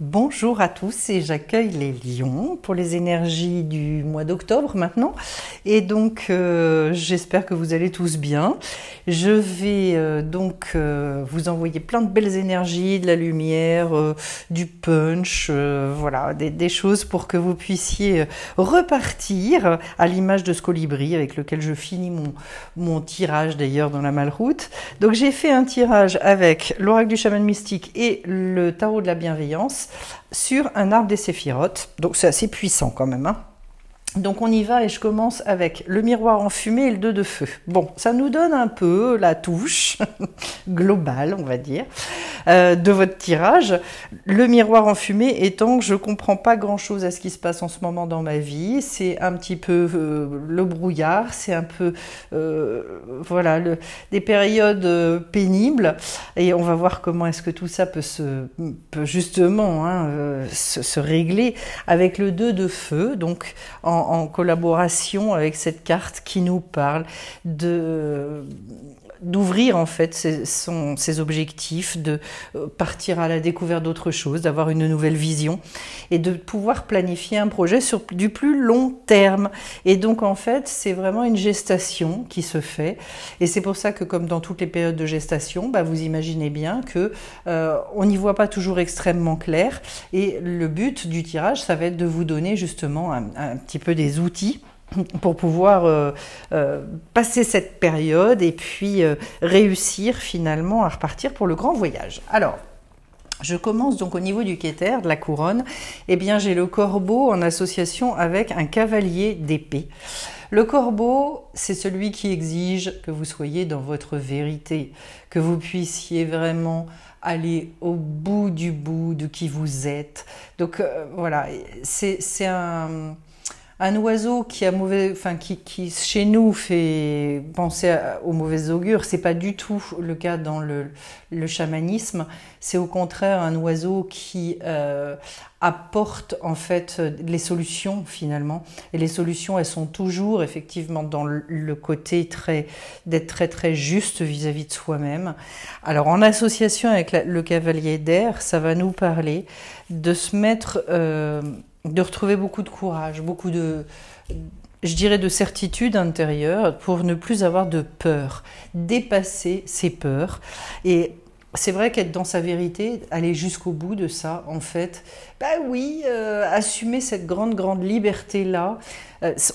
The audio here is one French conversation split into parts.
Bonjour à tous et j'accueille les lions pour les énergies du mois d'octobre maintenant. Et donc j'espère que vous allez tous bien. Je vais vous envoyer plein de belles énergies, de la lumière, du punch, voilà, des choses pour que vous puissiez repartir à l'image de ce colibri avec lequel je finis mon tirage d'ailleurs dans la Malroute. Donc j'ai fait un tirage avec l'oracle du chaman mystique et le tarot de la bienveillance sur un arbre des séphirotes, donc c'est assez puissant quand même, hein. Donc on y va et je commence avec le miroir enfumé et le 2 de feu. Bon, ça nous donne un peu la touche globale, on va dire, de votre tirage. Le miroir enfumé étant que je comprends pas grand-chose à ce qui se passe en ce moment dans ma vie. C'est un petit peu le brouillard, c'est un peu voilà, des périodes pénibles. Et on va voir comment est-ce que tout ça peut justement se régler avec le 2 de feu, donc en collaboration avec cette carte qui nous parle d'ouvrir en fait ses objectifs, de partir à la découverte d'autre chose, d'avoir une nouvelle vision et de pouvoir planifier un projet sur du plus long terme. Et donc en fait c'est vraiment une gestation qui se fait et c'est pour ça que comme dans toutes les périodes de gestation, vous imaginez bien que on n'y voit pas toujours extrêmement clair et le but du tirage ça va être de vous donner justement un petit peu des outils pour pouvoir passer cette période et puis réussir finalement à repartir pour le grand voyage. Alors, je commence donc au niveau du Keter, de la couronne. Eh bien, j'ai le corbeau en association avec un cavalier d'épée. Le corbeau, c'est celui qui exige que vous soyez dans votre vérité, que vous puissiez vraiment aller au bout de qui vous êtes. Donc voilà, c'est un oiseau qui a qui chez nous fait penser au mauvais augure. C'est pas du tout le cas dans le chamanisme. C'est au contraire un oiseau qui apporte en fait les solutions finalement. Et les solutions, elles sont toujours effectivement dans le côté d'être très juste vis-à-vis de soi-même. Alors en association avec le cavalier d'air, ça va nous parler de se mettre de retrouver beaucoup de courage, beaucoup de, je dirais, de certitude intérieure pour ne plus avoir de peur, dépasser ses peurs. Et c'est vrai qu'être dans sa vérité, aller jusqu'au bout de ça, en fait, assumer cette grande liberté-là,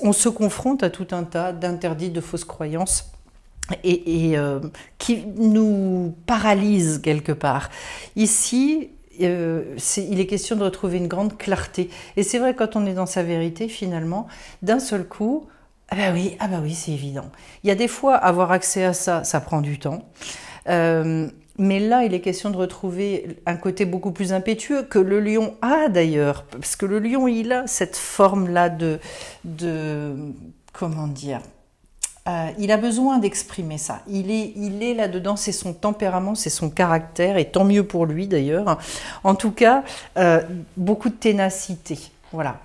on se confronte à tout un tas d'interdits, de fausses croyances et qui nous paralysent quelque part. Ici, il est question de retrouver une grande clarté. Et c'est vrai, quand on est dans sa vérité, finalement, d'un seul coup, oui, c'est évident. Il y a des fois, avoir accès à ça, ça prend du temps. Mais là, il est question de retrouver un côté beaucoup plus impétueux que le lion a d'ailleurs. Parce que le lion, il a cette forme-là de comment dire, il a besoin d'exprimer ça. Il est là-dedans, c'est son tempérament, c'est son caractère, et tant mieux pour lui d'ailleurs. En tout cas, beaucoup de ténacité. Voilà.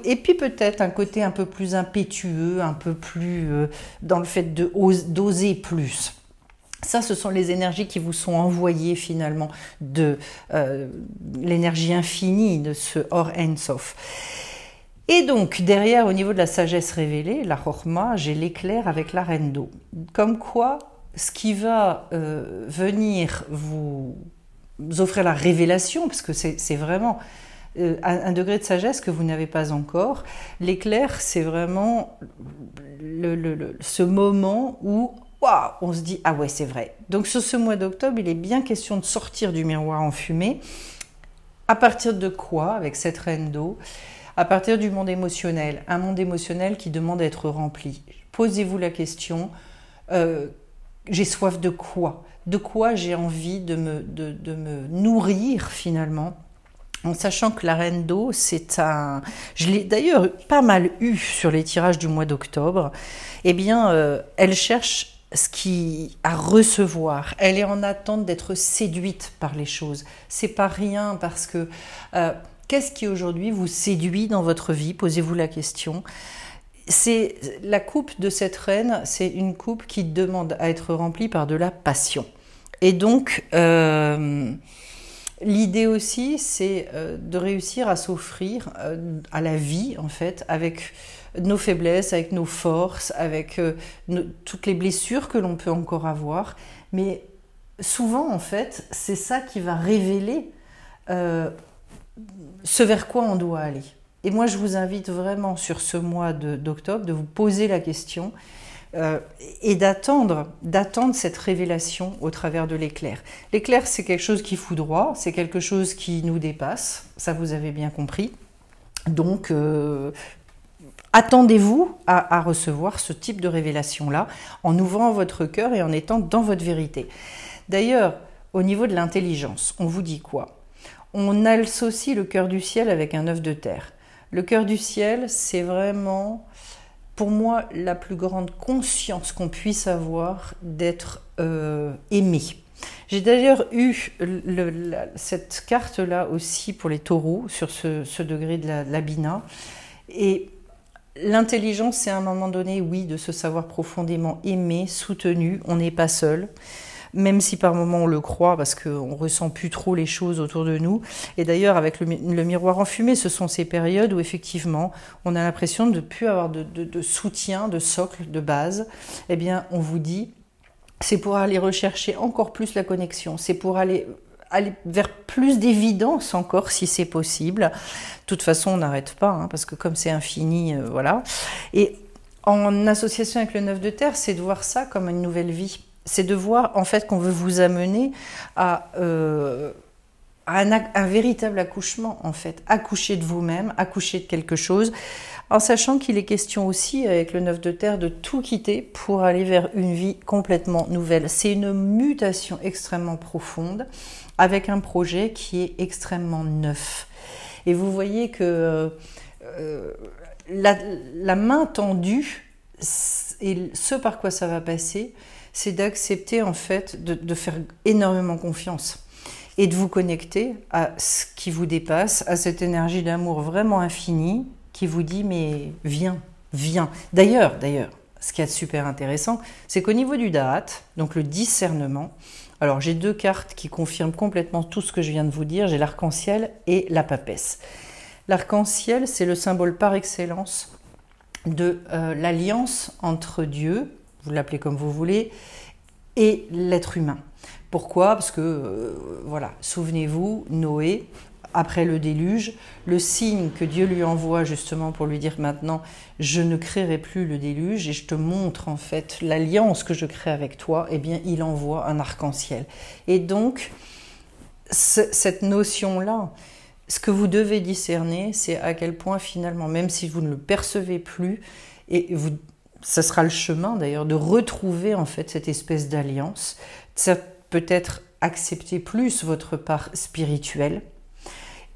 Et puis peut-être un côté un peu plus impétueux, un peu plus dans le fait d'oser plus. Ça, ce sont les énergies qui vous sont envoyées finalement de l'énergie infinie de ce Or Ein Sof. Et donc, derrière, au niveau de la sagesse révélée, la Chorma, j'ai l'éclair avec la reine d'eau. Comme quoi, ce qui va venir vous offrir la révélation, parce que c'est vraiment un degré de sagesse que vous n'avez pas encore, l'éclair, c'est vraiment ce moment où on se dit « Ah ouais, c'est vrai ». Donc, sur ce mois d'octobre, il est bien question de sortir du miroir enfumé. À partir de quoi, avec cette reine d'eau ? À partir du monde émotionnel, un monde émotionnel qui demande à être rempli. Posez-vous la question, j'ai soif de quoi ? De quoi j'ai envie de me nourrir finalement ? En sachant que la reine d'eau, je l'ai d'ailleurs pas mal eu sur les tirages du mois d'octobre, eh bien, elle cherche à recevoir. Elle est en attente d'être séduite par les choses. C'est pas rien parce que qu'est-ce qui aujourd'hui vous séduit dans votre vie? Posez-vous la question. C'est la coupe de cette reine, c'est une coupe qui demande à être remplie par de la passion. Et donc, L'idée aussi, c'est de réussir à s'offrir à la vie, en fait, avec nos faiblesses, avec nos forces, avec toutes les blessures que l'on peut encore avoir. Mais souvent, en fait, c'est ça qui va révéler ce vers quoi on doit aller. Et moi, je vous invite vraiment sur ce mois d'octobre de vous poser la question et d'attendre cette révélation au travers de l'éclair. L'éclair, c'est quelque chose qui foudroie, c'est quelque chose qui nous dépasse, ça vous avez bien compris. Donc, attendez-vous à recevoir ce type de révélation-là en ouvrant votre cœur et en étant dans votre vérité. D'ailleurs, au niveau de l'intelligence, on vous dit quoi? On associe le cœur du ciel avec un œuf de terre. Le cœur du ciel, c'est vraiment... pour moi, la plus grande conscience qu'on puisse avoir d'être aimé. J'ai d'ailleurs eu cette carte-là aussi pour les taureaux, sur ce degré de la Bina. Et l'intelligence, c'est à un moment donné, oui, de se savoir profondément aimé, soutenu, on n'est pas seul. Même si par moments on le croit, parce qu'on ne ressent plus trop les choses autour de nous. Et d'ailleurs, avec le miroir enfumé, ce sont ces périodes où effectivement, on a l'impression de ne plus avoir de soutien, de socle, de base. Eh bien, on vous dit, c'est pour aller rechercher encore plus la connexion, c'est pour aller vers plus d'évidence encore, si c'est possible. De toute façon, on n'arrête pas, hein, parce que comme c'est infini, voilà. Et en association avec le 9 de terre, c'est de voir ça comme une nouvelle vie. C'est de voir en fait qu'on veut vous amener à un véritable accouchement en fait, accoucher de vous-même, accoucher de quelque chose, en sachant qu'il est question aussi avec le 9 de terre de tout quitter pour aller vers une vie complètement nouvelle. C'est une mutation extrêmement profonde avec un projet qui est extrêmement neuf. Et vous voyez que la main tendue et ce par quoi ça va passer, c'est d'accepter en fait de faire énormément confiance et de vous connecter à ce qui vous dépasse, à cette énergie d'amour vraiment infinie qui vous dit mais viens, viens. D'ailleurs, ce qui est super intéressant, c'est qu'au niveau du Da'at, donc le discernement, alors j'ai deux cartes qui confirment complètement tout ce que je viens de vous dire, j'ai l'arc-en-ciel et la papesse. L'arc-en-ciel, c'est le symbole par excellence de l'alliance entre Dieu, vous l'appelez comme vous voulez, et l'être humain. Pourquoi? Parce que, voilà, souvenez-vous, Noé, après le déluge, le signe que Dieu lui envoie justement pour lui dire maintenant, je ne créerai plus le déluge et je te montre en fait l'alliance que je crée avec toi, eh bien il envoie un arc-en-ciel. Et donc, cette notion-là, ce que vous devez discerner, c'est à quel point finalement, même si vous ne le percevez plus, et ça sera le chemin d'ailleurs de retrouver en fait cette espèce d'alliance, ça peut-être accepter plus votre part spirituelle.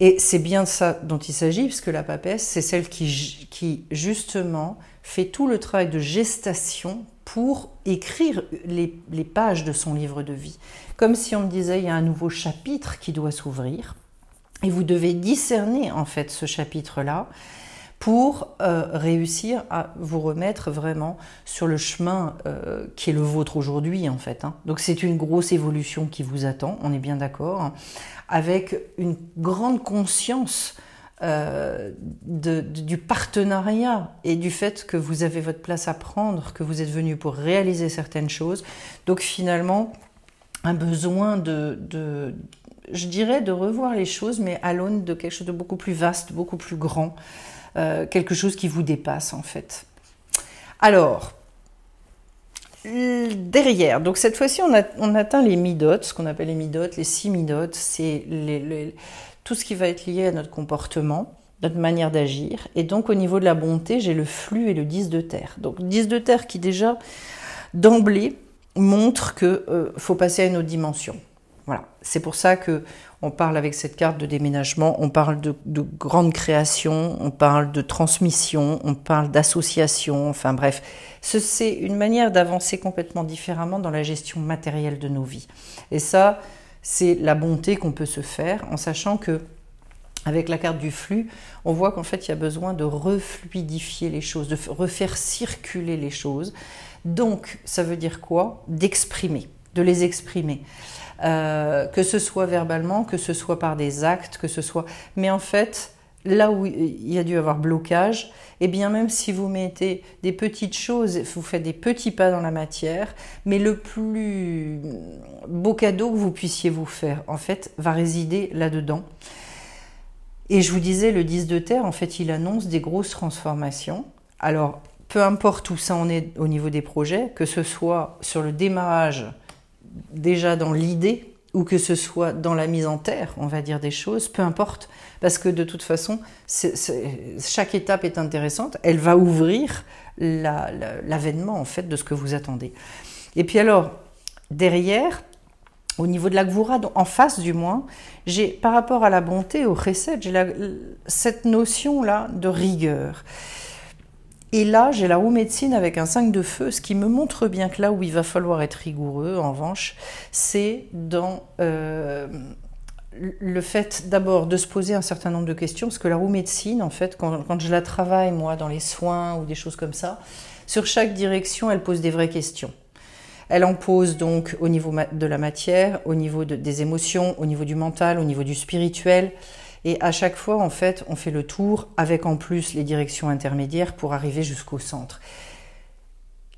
Et c'est bien de ça dont il s'agit, puisque la papesse, c'est celle qui justement fait tout le travail de gestation pour écrire les pages de son livre de vie. Comme si on me disait, il y a un nouveau chapitre qui doit s'ouvrir, et vous devez discerner en fait ce chapitre-là, pour réussir à vous remettre vraiment sur le chemin qui est le vôtre aujourd'hui en fait. Hein. Donc c'est une grosse évolution qui vous attend, on est bien d'accord, hein, avec une grande conscience du partenariat et du fait que vous avez votre place à prendre, que vous êtes venu pour réaliser certaines choses. Donc finalement, un besoin je dirais, de revoir les choses, mais à l'aune de quelque chose de beaucoup plus vaste, beaucoup plus grand, quelque chose qui vous dépasse en fait. Alors, derrière, donc cette fois-ci on atteint les midotes, ce qu'on appelle les midotes, les 6 midotes, c'est tout ce qui va être lié à notre comportement, notre manière d'agir. Et donc au niveau de la bonté, j'ai le flux et le 10 de terre. Donc 10 de terre qui déjà d'emblée montre que faut passer à une autre dimension. Voilà, c'est pour ça que on parle avec cette carte de déménagement, on parle de grande création, on parle de transmission, on parle d'association, enfin bref. C'est une manière d'avancer complètement différemment dans la gestion matérielle de nos vies. Et ça, c'est la bonté qu'on peut se faire en sachant que avec la carte du flux, on voit qu'en fait, il y a besoin de refluidifier les choses, de refaire circuler les choses. Donc, ça veut dire quoi? D'exprimer, de les exprimer. que ce soit verbalement, que ce soit par des actes, que ce soit... Mais en fait, là où il y a dû avoir blocage, eh bien même si vous mettez des petites choses, vous faites des petits pas dans la matière, mais le plus beau cadeau que vous puissiez vous faire, en fait, va résider là-dedans. Et je vous disais, le 10 de terre, en fait, il annonce des grosses transformations. Alors, peu importe où ça en est au niveau des projets, que ce soit sur le démarrage, déjà dans l'idée, ou que ce soit dans la mise en terre, on va dire des choses, peu importe, parce que de toute façon, chaque étape est intéressante, elle va ouvrir l'avènement, en fait, de ce que vous attendez. Et puis alors, derrière, au niveau de la Gvoura, en face du moins, j'ai, par rapport à la bonté, au chesed, j'ai cette notion-là de rigueur. Et là, j'ai la roue médecine avec un 5 de feu, ce qui me montre bien que là où il va falloir être rigoureux, en revanche, c'est dans le fait d'abord de se poser un certain nombre de questions, parce que la roue médecine, en fait, quand je la travaille, moi, dans les soins ou des choses comme ça, sur chaque direction, elle pose des vraies questions. Elle en pose donc au niveau de la matière, au niveau des émotions, au niveau du mental, au niveau du spirituel. Et à chaque fois, en fait, on fait le tour avec en plus les directions intermédiaires pour arriver jusqu'au centre.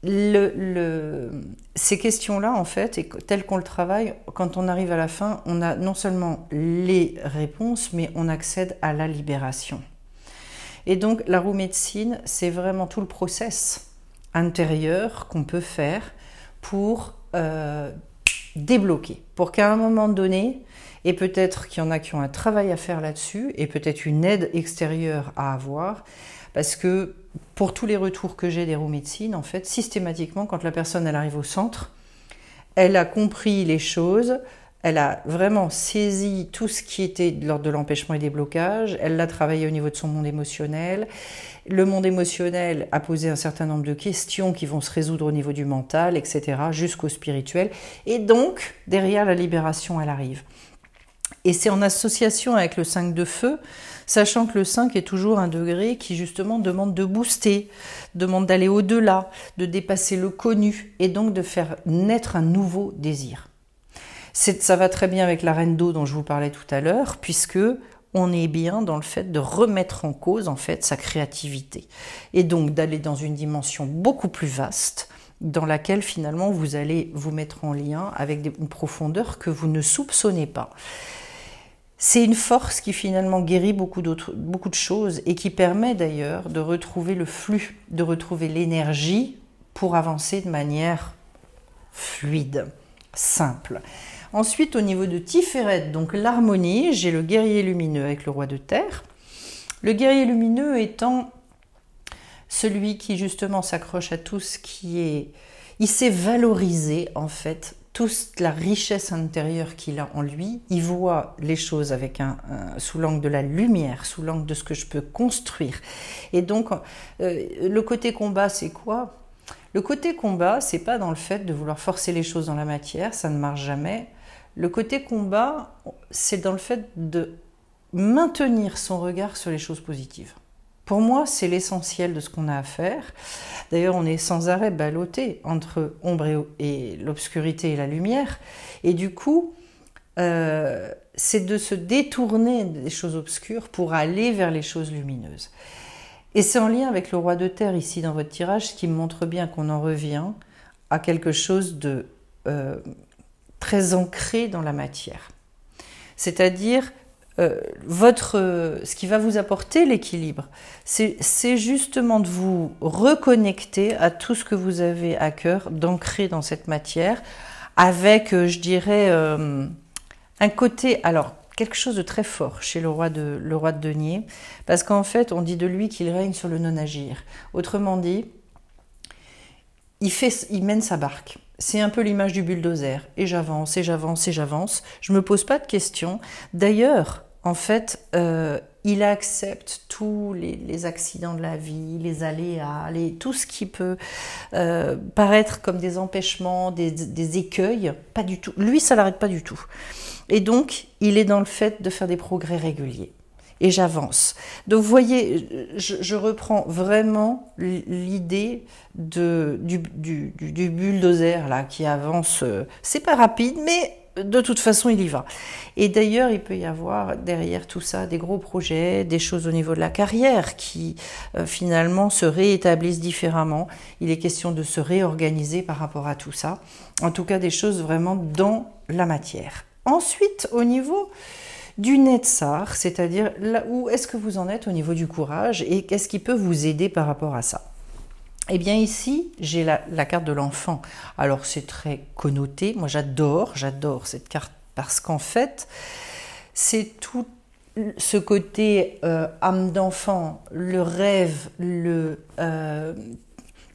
Ces questions-là, en fait, et telles qu'on le travaille, quand on arrive à la fin, on a non seulement les réponses, mais on accède à la libération. Et donc, la roue médecine, c'est vraiment tout le process intérieur qu'on peut faire pour débloquer, pour qu'à un moment donné, et peut-être qu'il y en a qui ont un travail à faire là-dessus, et peut-être une aide extérieure à avoir, parce que pour tous les retours que j'ai des roues médecine, en fait, systématiquement, quand la personne elle arrive au centre, elle a compris les choses, elle a vraiment saisi tout ce qui était de l'ordre de l'empêchement et des blocages, elle l'a travaillé au niveau de son monde émotionnel. Le monde émotionnel a posé un certain nombre de questions qui vont se résoudre au niveau du mental, etc., jusqu'au spirituel. Et donc, derrière la libération, elle arrive. Et c'est en association avec le 5 de feu, sachant que le 5 est toujours un degré qui justement demande de booster, demande d'aller au-delà, de dépasser le connu et donc de faire naître un nouveau désir. Ça va très bien avec la reine d'eau dont je vous parlais tout à l'heure, puisque on est bien dans le fait de remettre en cause en fait sa créativité et donc d'aller dans une dimension beaucoup plus vaste dans laquelle finalement vous allez vous mettre en lien avec une profondeur que vous ne soupçonnez pas. C'est une force qui finalement guérit beaucoup de choses et qui permet d'ailleurs de retrouver le flux, de retrouver l'énergie pour avancer de manière fluide, simple. Ensuite, au niveau de Tiferet, donc l'harmonie, j'ai le guerrier lumineux avec le roi de terre. Le guerrier lumineux étant celui qui justement s'accroche à tout ce qui est... Il sait valoriser en fait toute la richesse intérieure qu'il a en lui. Il voit les choses avec sous l'angle de la lumière, sous l'angle de ce que je peux construire. Et donc, le côté combat, c'est quoi ? Le côté combat, c'est pas dans le fait de vouloir forcer les choses dans la matière, ça ne marche jamais. Le côté combat, c'est dans le fait de maintenir son regard sur les choses positives. Pour moi, c'est l'essentiel de ce qu'on a à faire. D'ailleurs, on est sans arrêt ballotté entre ombre et l'obscurité et la lumière. Et du coup, c'est de se détourner des choses obscures pour aller vers les choses lumineuses. Et c'est en lien avec le roi de terre ici dans votre tirage, ce qui me montre bien qu'on en revient à quelque chose de très ancré dans la matière. C'est-à-dire, ce qui va vous apporter l'équilibre, c'est justement de vous reconnecter à tout ce que vous avez à cœur, d'ancrer dans cette matière, avec, je dirais, un côté... Alors, quelque chose de très fort chez le roi de denier, parce qu'en fait, on dit de lui qu'il règne sur le non-agir. Autrement dit, il mène sa barque. C'est un peu l'image du bulldozer. Et j'avance, et j'avance, et j'avance. Je me pose pas de questions. D'ailleurs, en fait, il accepte tous les accidents de la vie, les aléas, tout ce qui peut paraître comme des empêchements, des écueils. Pas du tout. Lui, ça l'arrête pas du tout. Et donc, il est dans le fait de faire des progrès réguliers. Et j'avance. Donc, vous voyez, je reprends vraiment l'idée du bulldozer là, qui avance. C'est pas rapide, mais de toute façon, il y va. Et d'ailleurs, il peut y avoir derrière tout ça des gros projets, des choses au niveau de la carrière qui finalement se réétablissent différemment. Il est question de se réorganiser par rapport à tout ça. En tout cas, des choses vraiment dans la matière. Ensuite, au niveau du Netzar, c'est-à-dire là où est-ce que vous en êtes au niveau du courage et qu'est-ce qui peut vous aider par rapport à ça? Eh bien ici, j'ai la carte de l'enfant. Alors c'est très connoté, moi j'adore cette carte parce qu'en fait, c'est tout ce côté âme d'enfant, le rêve,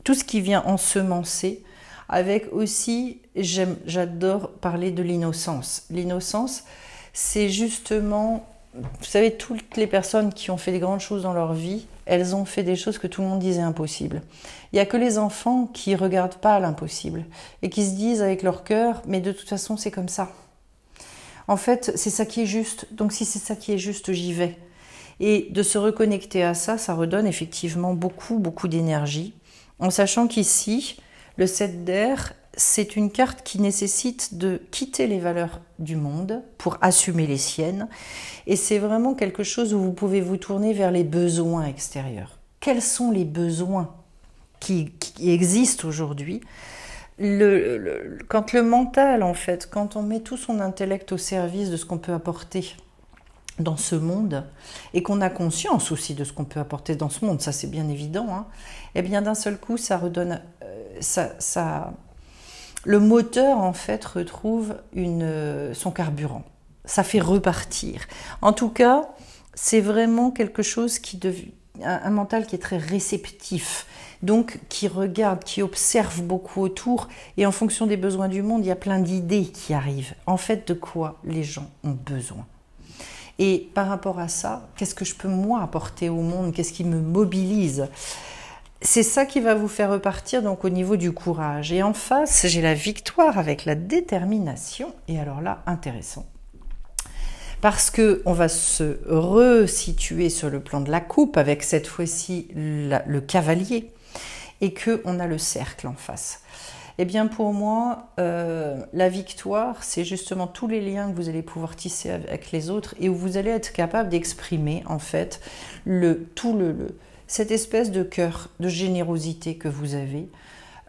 tout ce qui vient ensemencer, avec aussi, j'adore parler de l'innocence. L'innocence, c'est justement, vous savez, toutes les personnes qui ont fait des grandes choses dans leur vie, elles ont fait des choses que tout le monde disait impossibles. Il n'y a que les enfants qui ne regardent pas l'impossible et qui se disent avec leur cœur, mais de toute façon, c'est comme ça. En fait, c'est ça qui est juste. Donc, si c'est ça qui est juste, j'y vais. Et de se reconnecter à ça, ça redonne effectivement beaucoup, beaucoup d'énergie. En sachant qu'ici, le 7 d'air, c'est une carte qui nécessite de quitter les valeurs du monde pour assumer les siennes. Et c'est vraiment quelque chose où vous pouvez vous tourner vers les besoins extérieurs. Quels sont les besoins qui existent aujourd'hui? Quand le mental, en fait, quand on met tout son intellect au service de ce qu'on peut apporter dans ce monde, et qu'on a conscience aussi de ce qu'on peut apporter dans ce monde, ça c'est bien évident, hein, et bien d'un seul coup, ça redonne... le moteur, en fait, retrouve son carburant. Ça fait repartir. En tout cas, c'est vraiment quelque chose un mental qui est très réceptif, donc qui regarde, qui observe beaucoup autour, et en fonction des besoins du monde, il y a plein d'idées qui arrivent. En fait, de quoi les gens ont besoin. Et par rapport à ça, qu'est-ce que je peux moi apporter au monde? Qu'est-ce qui me mobilise? C'est ça qui va vous faire repartir donc au niveau du courage. Et en face, j'ai la victoire avec la détermination. Et alors là, intéressant. Parce qu'on va se resituer sur le plan de la coupe avec cette fois-ci le cavalier et qu'on a le cercle en face. Eh bien pour moi, la victoire, c'est justement tous les liens que vous allez pouvoir tisser avec les autres et où vous allez être capable d'exprimer en fait cette espèce de cœur, de générosité que vous avez.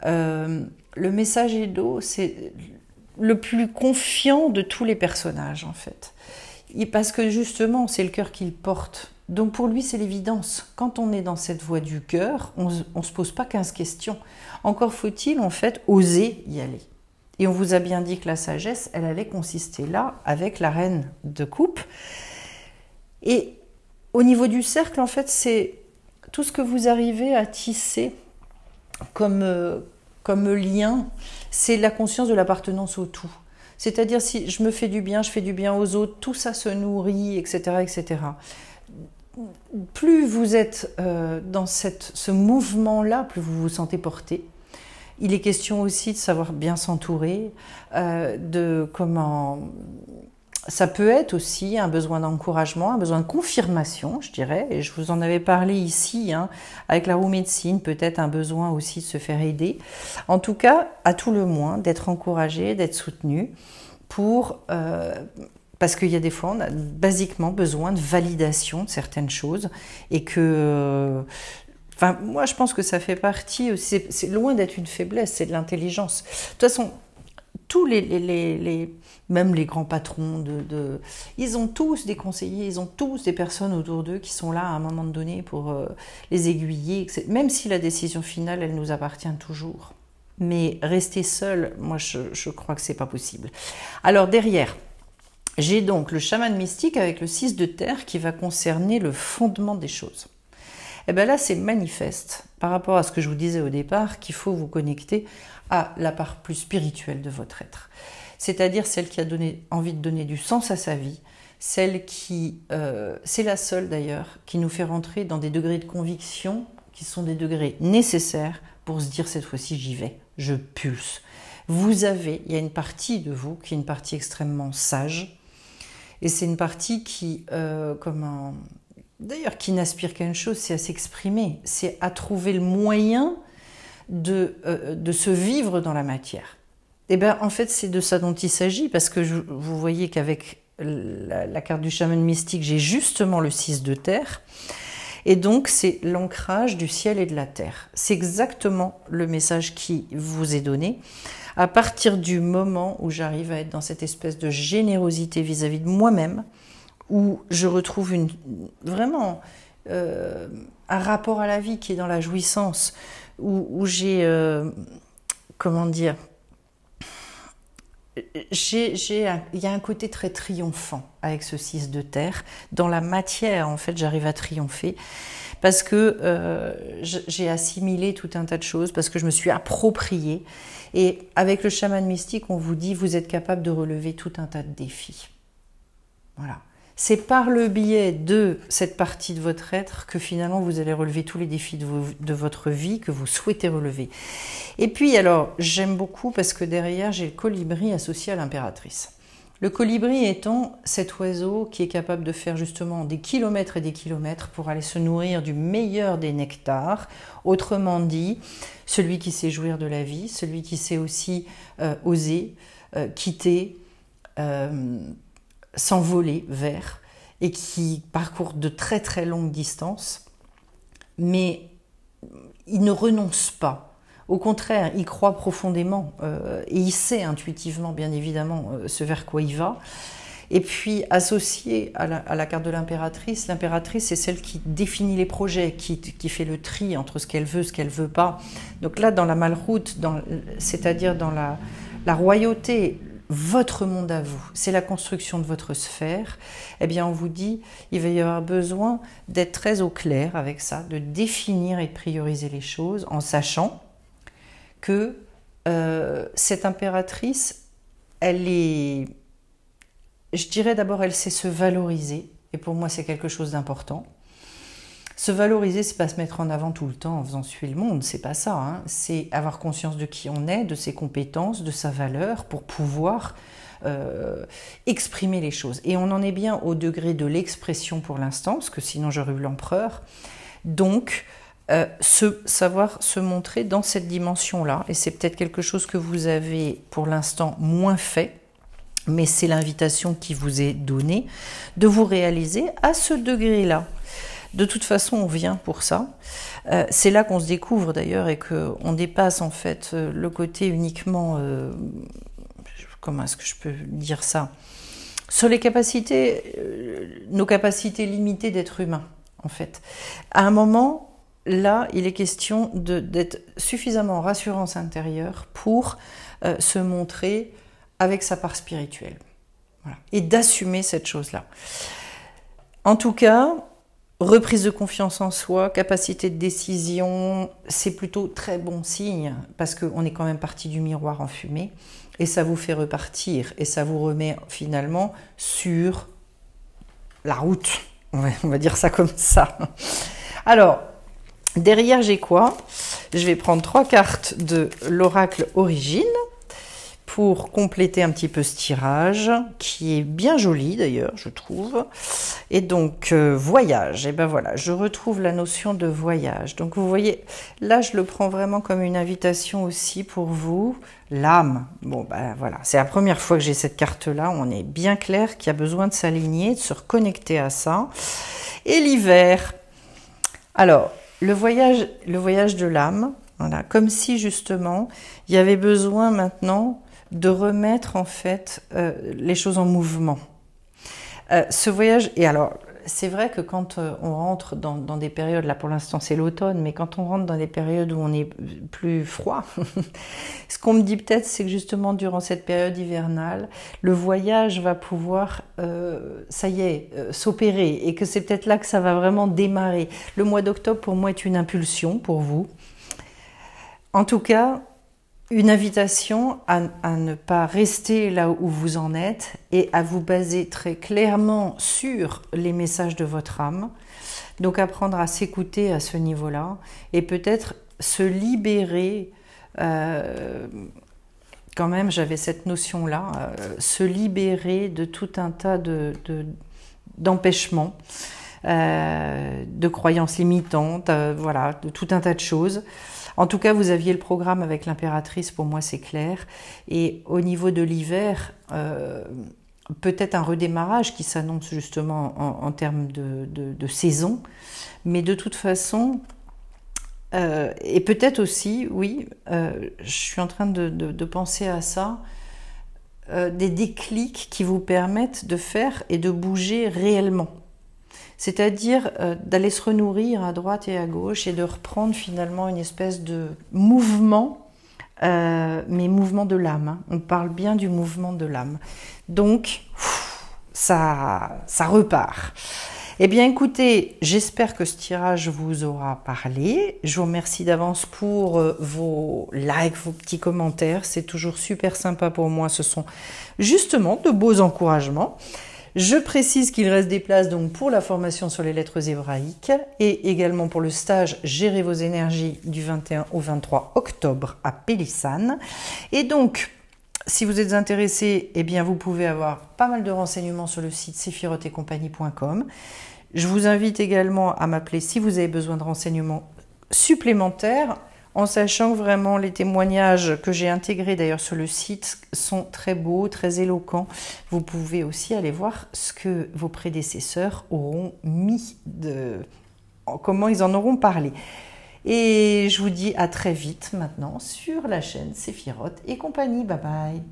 Le messager d'eau, c'est le plus confiant de tous les personnages, en fait. Parce que justement, c'est le cœur qu'il porte. Donc pour lui, c'est l'évidence. Quand on est dans cette voie du cœur, on ne se pose pas 15 questions. Encore faut-il, en fait, oser y aller. Et on vous a bien dit que la sagesse, elle allait consister là, avec la reine de coupe. Et au niveau du cercle, en fait, c'est tout ce que vous arrivez à tisser comme lien, c'est la conscience de l'appartenance au tout. C'est-à-dire, si je me fais du bien, je fais du bien aux autres, tout ça se nourrit, etc., etc. Plus vous êtes dans ce mouvement-là, plus vous vous sentez porté. Il est question aussi de savoir bien s'entourer, de comment... Ça peut être aussi un besoin d'encouragement, un besoin de confirmation, je dirais, et je vous en avais parlé ici, hein, avec la roue médecine, peut-être un besoin aussi de se faire aider. En tout cas, à tout le moins, d'être encouragé, d'être soutenu, parce qu'il y a des fois, on a basiquement besoin de validation de certaines choses, et que... Enfin, moi, je pense que ça fait partie aussi, c'est loin d'être une faiblesse, c'est de l'intelligence. De toute façon, tous même les grands patrons, ils ont tous des conseillers, ils ont tous des personnes autour d'eux qui sont là à un moment donné pour les aiguiller, même si la décision finale, elle nous appartient toujours. Mais rester seul, moi, je crois que c'est pas possible. Alors derrière, j'ai donc le chaman mystique avec le 6 de terre qui va concerner le fondement des choses. Et bien là, c'est manifeste par rapport à ce que je vous disais au départ, qu'il faut vous connecter à la part plus spirituelle de votre être. C'est-à-dire celle qui a envie de donner du sens à sa vie, celle qui, c'est la seule d'ailleurs, qui nous fait rentrer dans des degrés de conviction qui sont des degrés nécessaires pour se dire cette fois-ci j'y vais, je pulse. Il y a une partie de vous qui est une partie extrêmement sage, et c'est une partie qui, d'ailleurs, qui n'aspire qu'à une chose, c'est à s'exprimer, c'est à trouver le moyen de se vivre dans la matière. Eh bien, en fait, c'est de ça dont il s'agit, parce que vous voyez qu'avec la carte du chaman mystique, j'ai justement le 6 de terre. Et donc, c'est l'ancrage du ciel et de la terre. C'est exactement le message qui vous est donné. À partir du moment où j'arrive à être dans cette espèce de générosité vis-à-vis de moi-même, où je retrouve vraiment un rapport à la vie qui est dans la jouissance, où j'ai, comment dire, il y a un côté très triomphant avec ce 6 de terre. Dans la matière, en fait, j'arrive à triompher parce que j'ai assimilé tout un tas de choses, parce que je me suis appropriée. Et avec le chaman mystique, on vous dit, vous êtes capable de relever tout un tas de défis. Voilà. C'est par le biais de cette partie de votre être que finalement vous allez relever tous les défis de votre vie que vous souhaitez relever. Et puis alors, j'aime beaucoup parce que derrière j'ai le colibri associé à l'impératrice. Le colibri étant cet oiseau qui est capable de faire justement des kilomètres et des kilomètres pour aller se nourrir du meilleur des nectars. Autrement dit, celui qui sait jouir de la vie, celui qui sait aussi oser, quitter, s'envoler vers, et qui parcourt de très très longues distances, mais il ne renonce pas. Au contraire, il croit profondément et il sait intuitivement, bien évidemment, ce vers quoi il va. Et puis, associé à la carte de l'impératrice, l'impératrice, c'est celle qui définit les projets, qui fait le tri entre ce qu'elle veut pas. Donc là, dans la malroute, c'est-à-dire dans la royauté, votre monde à vous, c'est la construction de votre sphère, eh bien on vous dit, il va y avoir besoin d'être très au clair avec ça, de définir et de prioriser les choses en sachant que cette impératrice, elle est, je dirais d'abord, elle sait se valoriser, et pour moi c'est quelque chose d'important. Se valoriser, c'est pas se mettre en avant tout le temps en faisant suer le monde, c'est pas ça, hein. C'est avoir conscience de qui on est, de ses compétences, de sa valeur, pour pouvoir exprimer les choses. Et on en est bien au degré de l'expression pour l'instant, parce que sinon j'aurais eu l'empereur. Donc, savoir se montrer dans cette dimension-là, et c'est peut-être quelque chose que vous avez pour l'instant moins fait, mais c'est l'invitation qui vous est donnée, de vous réaliser à ce degré-là. De toute façon, on vient pour ça. C'est là qu'on se découvre d'ailleurs et qu'on dépasse en fait le côté uniquement... comment est-ce que je peux dire ça? Sur les capacités, nos capacités limitées d'être humain, en fait. À un moment, là, il est question d'être suffisamment en rassurance intérieure pour se montrer avec sa part spirituelle. Voilà. Et d'assumer cette chose-là. En tout cas... reprise de confiance en soi, capacité de décision, c'est plutôt très bon signe parce qu'on est quand même parti du miroir enfumé et ça vous fait repartir et ça vous remet finalement sur la route. On va dire ça comme ça. Alors, derrière j'ai quoi? Je vais prendre 3 cartes de l'oracle Origine pour compléter un petit peu ce tirage, qui est bien joli d'ailleurs, je trouve. Et donc, voyage, et ben voilà, je retrouve la notion de voyage. Donc vous voyez, là je le prends vraiment comme une invitation aussi pour vous, l'âme. Bon ben voilà, c'est la première fois que j'ai cette carte-là, on est bien clair qu'il y a besoin de s'aligner, de se reconnecter à ça. Et l'hiver, alors, le voyage de l'âme, voilà, comme si justement, il y avait besoin maintenant de remettre en fait les choses en mouvement. Ce voyage, et alors c'est vrai que quand on rentre dans des périodes, là pour l'instant c'est l'automne, mais quand on rentre dans des périodes où on est plus froid, ce qu'on me dit peut-être c'est que justement durant cette période hivernale, le voyage va pouvoir, ça y est, s'opérer, et que c'est peut-être là que ça va vraiment démarrer. Le mois d'octobre pour moi est une impulsion pour vous. En tout cas, une invitation à ne pas rester là où vous en êtes et à vous baser très clairement sur les messages de votre âme. Donc apprendre à s'écouter à ce niveau-là et peut-être se libérer, quand même j'avais cette notion-là, se libérer de tout un tas d'empêchements, de croyances limitantes, voilà, de tout un tas de choses. En tout cas, vous aviez le programme avec l'impératrice, pour moi c'est clair. Et au niveau de l'hiver, peut-être un redémarrage qui s'annonce justement en termes de saison. Mais de toute façon, et peut-être aussi, oui, je suis en train de penser à ça, des déclics qui vous permettent de faire et de bouger réellement. C'est-à-dire d'aller se renourrir à droite et à gauche et de reprendre finalement une espèce de mouvement, mais mouvement de l'âme. Hein. On parle bien du mouvement de l'âme. Donc, ça repart. Eh bien écoutez, j'espère que ce tirage vous aura parlé. Je vous remercie d'avance pour vos likes, vos petits commentaires. C'est toujours super sympa pour moi. Ce sont justement de beaux encouragements. Je précise qu'il reste des places donc pour la formation sur les lettres hébraïques et également pour le stage Gérer vos énergies du 21 au 23 octobre à Pélissane. Et donc, si vous êtes intéressé, eh bien vous pouvez avoir pas mal de renseignements sur le site sephirotetcompagnie.com. Je vous invite également à m'appeler si vous avez besoin de renseignements supplémentaires, en sachant que vraiment les témoignages que j'ai intégrés d'ailleurs sur le site sont très beaux, très éloquents. Vous pouvez aussi aller voir ce que vos prédécesseurs auront mis, comment ils en auront parlé. Et je vous dis à très vite maintenant sur la chaîne Sephiroth et compagnie. Bye bye.